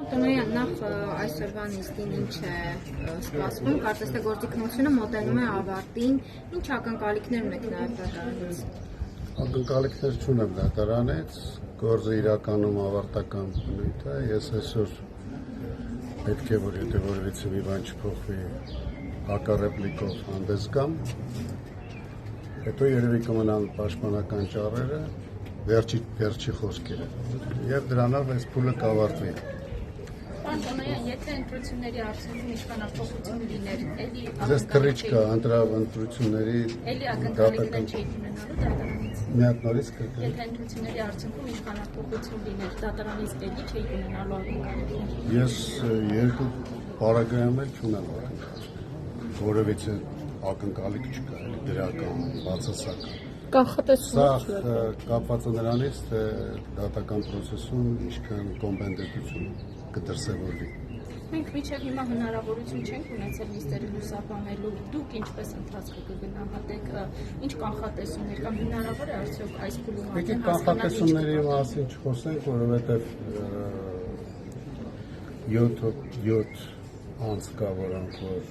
Տնօրեն, նախ այսօրվա նիստին ինչ է սպասվում, կարծես թե գործի քննությունը մոտենում է ավարտին, ինչ ակնկալիքներ ունեք նաև դատարանից։ Ակնկալիքներ չունեմ դատարանից, գործը իրականում ավարտական բնույթ է, ես այսօր պետք է որ եթե որևիցե մի բան չփոխվի հակառեպլիկով հանդես գամ, հետո երևի կմնան պաշտպանական ճառերը, վերջի խոսքերը եւ դրանով այս փուլը կավարտվի։ Պարոն Տնօրեն, եթե ընտրությունների արդյունքում իշխանափոխություն լիներ, էլի Ձեզ թռիչ կա ընտրությունների ակնկալիքներ չէի ունենալու դատարանից։ Մի հատ նորից կրկնեք։ Եթե ընտրությունների արդյունքում իշխանափոխություն լիներ, դատարանից էլի չէի ունենալու ակնկալիքներ։ Ես երկու պարագայում էլ չունեմ ակնկալիք։ Որևիցե ակնկալիք չկա, դրական, բացասական։ Կանխատեսում Սա կապված է նրանից, թե դատական պրոցեսում ինչքան կոմպետենտություն կդրսևորվի։ Մենք մինչև հիմա հնարավորություն չենք ունեցել նիստերը լուսաբանելու, դուք ինչպես ընթացքը կգնահատեք, ինչ կանխատեսումներ կամ հնարավոր է արդյոք այս փուլում Եկեք կանխատեսումների մասին չխոսենք, որովհետև 7 անց կա, որոնք որ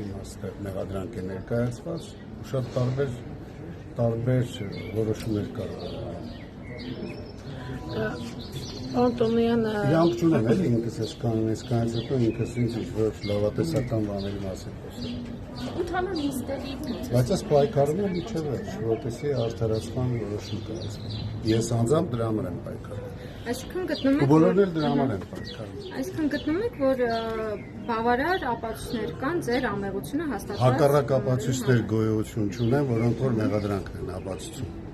իմաստեղ մեղադրանք է ներկայացված, շատ տարբեր որոշումներ կա։ Պարոն Տնօրեն, Իրանք չունեմ էլի ինքս այսքանից հետո ինքս ինձ ինչ-որ լավատեսական բաների մասին խոսել։ Ընդհանուր նիստերի Բայց այս պայքարում եմ իջել վերջ, որպեսզի արդարացման որոշում կայացվի։ Ես անձամբ դրա համար եմ պայքարում։ այսինքն գտնում եք, Բոլորն էլ դրա համար են պայքարում։ այսինքն գտնում եք, որ բավարար ապացույցներ կան ձեր ամեղությունը հաստատված։ Հակառակ ապացույցներ գոյություն չունեն, որոնք որ մեղադրանքն են ապացուցում։